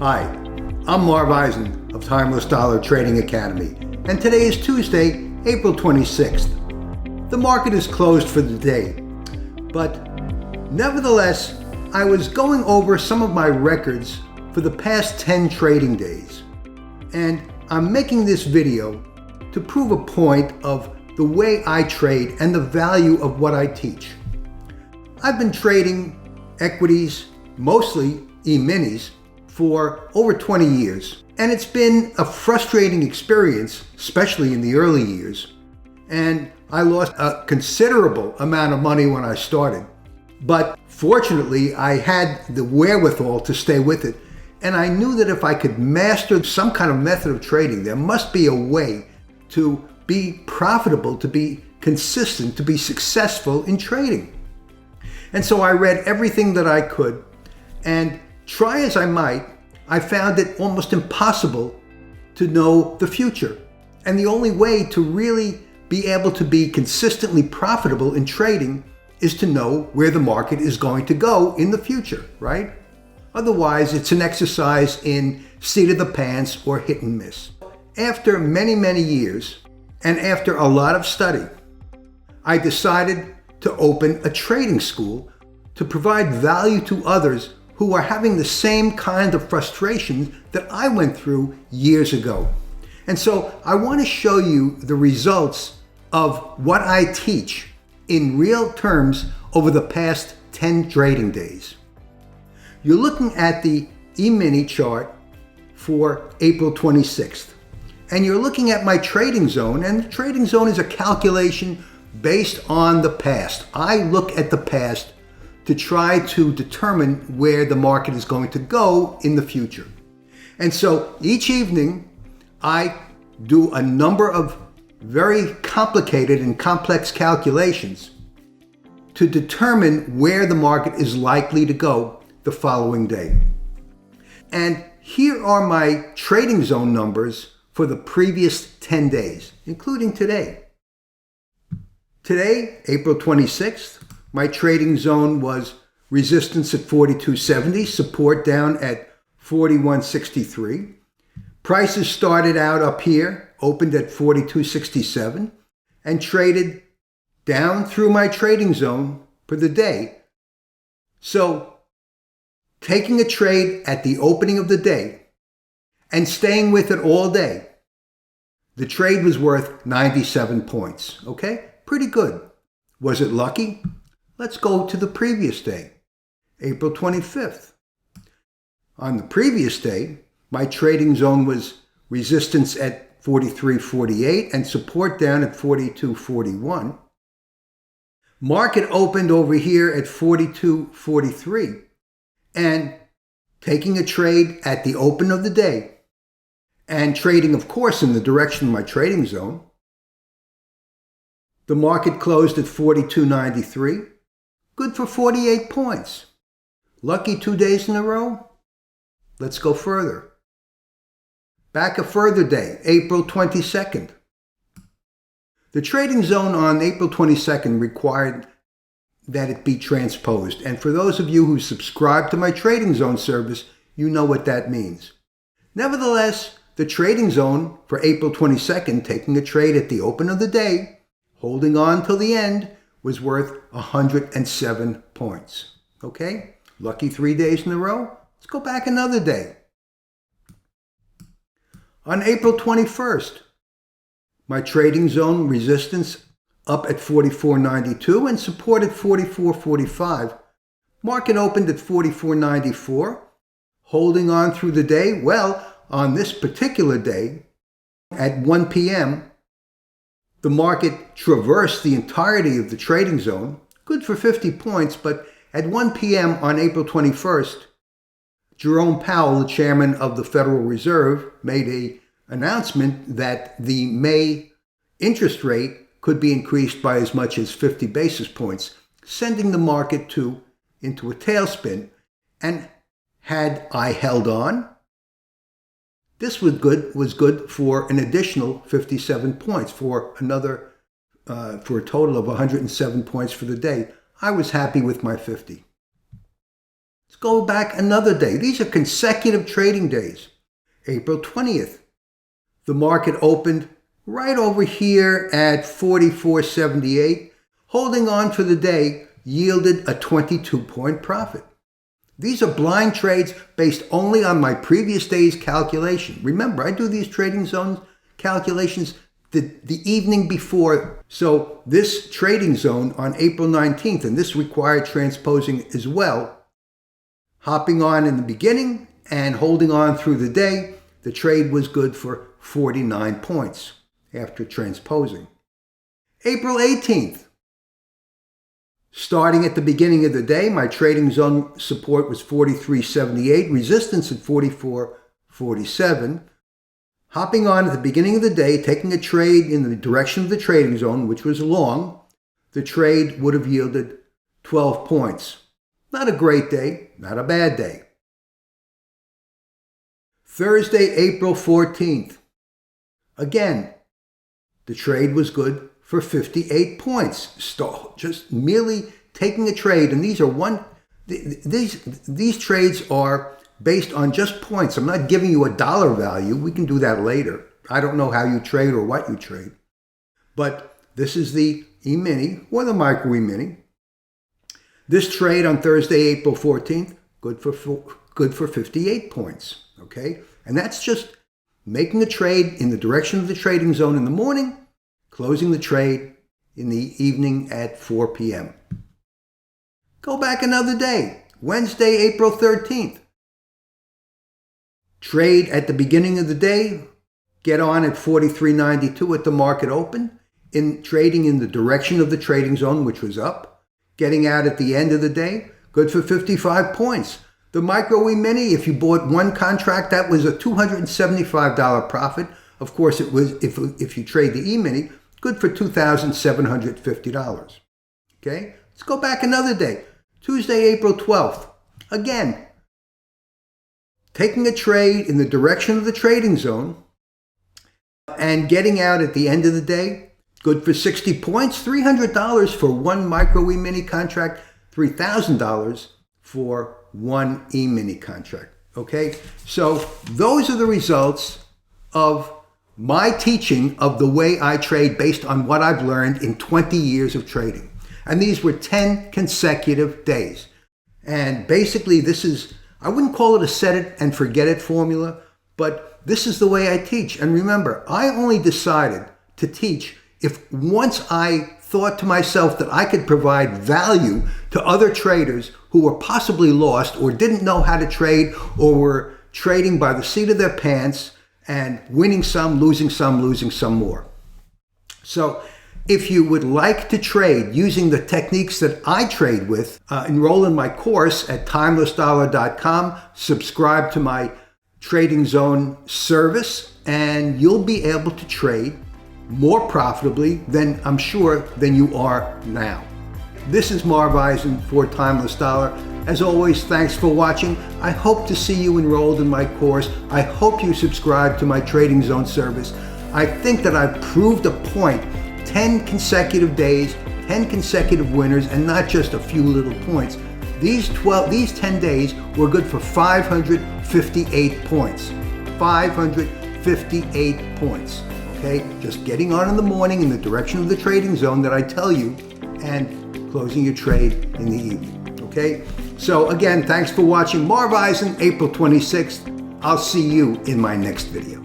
Hi, I'm Marv Eisen of Timeless Dollar Trading Academy, and today is Tuesday, April 26th. The market is closed for the day, but nevertheless, I was going over some of my records for the past 10 trading days, and I'm making this video to prove a point of the way I trade and the value of what I teach. I've been trading equities, mostly E-minis, for over 20 years. And it's been a frustrating experience, especially in the early years. And I lost a considerable amount of money when I started. But fortunately, I had the wherewithal to stay with it. And I knew that if I could master some kind of method of trading, there must be a way to be profitable, to be consistent, to be successful in trading. And so I read everything that I could, and try as I might, I found it almost impossible to know the future. And the only way to really be able to be consistently profitable in trading is to know where the market is going to go in the future, right? Otherwise, it's an exercise in seat of the pants or hit and miss. After many, many years, and after a lot of study, I decided to open a trading school to provide value to others who are having the same kind of frustrations that I went through years ago. And so I want to show you the results of what I teach in real terms over the past 10 trading days. You're looking at the E-mini chart for April 26th. And you're looking at my trading zone, and the trading zone is a calculation based on the past. I look at the past to try to determine where the market is going to go in the future. And so each evening, I do a number of very complicated and complex calculations to determine where the market is likely to go the following day. And here are my trading zone numbers for the previous 10 days, including today. Today, April 26th, my trading zone was resistance at 42.70, support down at 41.63. Prices started out up here, opened at 42.67, and traded down through my trading zone for the day. So, taking a trade at the opening of the day and staying with it all day, the trade was worth 97 points, okay? Pretty good. Was it lucky? Let's go to the previous day, April 25th. On the previous day, my trading zone was resistance at 43.48 and support down at 42.41. Market opened over here at 42.43, and taking a trade at the open of the day, and trading, of course, in the direction of my trading zone, the market closed at 42.93, good for 48 points. Lucky 2 days in a row? Let's go further. Back a further day, April 22nd. The trading zone on April 22nd required that it be transposed. And for those of you who subscribe to my trading zone service, you know what that means. Nevertheless, the trading zone for April 22nd, taking a trade at the open of the day, holding on till the end, was worth 107 points. Okay? Lucky 3 days in a row. Let's go back another day. On April 21st, my trading zone resistance up at 44.92 and support at 44.45. Market opened at 44.94. Holding on through the day. Well, on this particular day, at 1 p.m., the market traversed the entirety of the trading zone, good for 50 points, but at 1 p.m. on April 21st, Jerome Powell, the chairman of the Federal Reserve, made an announcement that the May interest rate could be increased by as much as 50 basis points, sending the market into a tailspin. And had I held on, this was good for an additional 57 points, for a total of 107 points for the day. I was happy with my 50. Let's go back another day. These are consecutive trading days. April 20th. The market opened right over here at 44.78. Holding on for the day yielded a 22-point profit. These are blind trades based only on my previous day's calculation. Remember, I do these trading zones calculations the evening before. So this trading zone on April 19th, and this required transposing as well, hopping on in the beginning and holding on through the day, the trade was good for 49 points after transposing. April 18th. Starting at the beginning of the day, my trading zone support was 43.78, resistance at 44.47. Hopping on at the beginning of the day, taking a trade in the direction of the trading zone, which was long, the trade would have yielded 12 points. Not a great day, not a bad day. Thursday, April 14th. Again, the trade was good for 58 points. Just merely taking a trade, and these trades are based on just points. I'm not giving you a dollar value. We can do that later. I don't know how you trade or what you trade. But this is the E-mini or the micro E-mini. This trade on Thursday, April 14th, good for 58 points. Okay? And that's just making a trade in the direction of the trading zone in the morning, closing the trade in the evening at 4 p.m. Go back another day, Wednesday, April 13th. Trade at the beginning of the day, get on at 43.92 at the market open, in trading in the direction of the trading zone, which was up, getting out at the end of the day, good for 55 points. The micro E-mini, if you bought one contract, that was a $275 profit. Of course, it was if you trade the E-mini, good for $2,750. Okay, let's go back another day, Tuesday, April 12th. Again, taking a trade in the direction of the trading zone and getting out at the end of the day, good for 60 points, $300 for one micro E-mini contract, $3,000 for one E-mini contract. Okay, so those are the results of my teaching of the way I trade based on what I've learned in 20 years of trading. And these were 10 consecutive days. And basically this is, I wouldn't call it a set it and forget it formula, but this is the way I teach. And remember, I only decided to teach if once I thought to myself that I could provide value to other traders who were possibly lost or didn't know how to trade or were trading by the seat of their pants and winning some, losing some more. So if you would like to trade using the techniques that I trade with, enroll in my course at timelessdollar.com, subscribe to my Trading Zone service, and you'll be able to trade more profitably than I'm sure than you are now. This is Marv Eisen for Timeless Dollar. As always, thanks for watching. I hope to see you enrolled in my course. I hope you subscribe to my Trading Zone service. I think that I've proved a point, 10 consecutive days, 10 consecutive winners, and not just a few little points. These 10 days were good for 558 points. 558 points. Okay, just getting on in the morning in the direction of the trading zone that I tell you, and closing your trade in the evening. Okay, so again, thanks for watching. Marv Eisen, April 26th. I'll see you in my next video.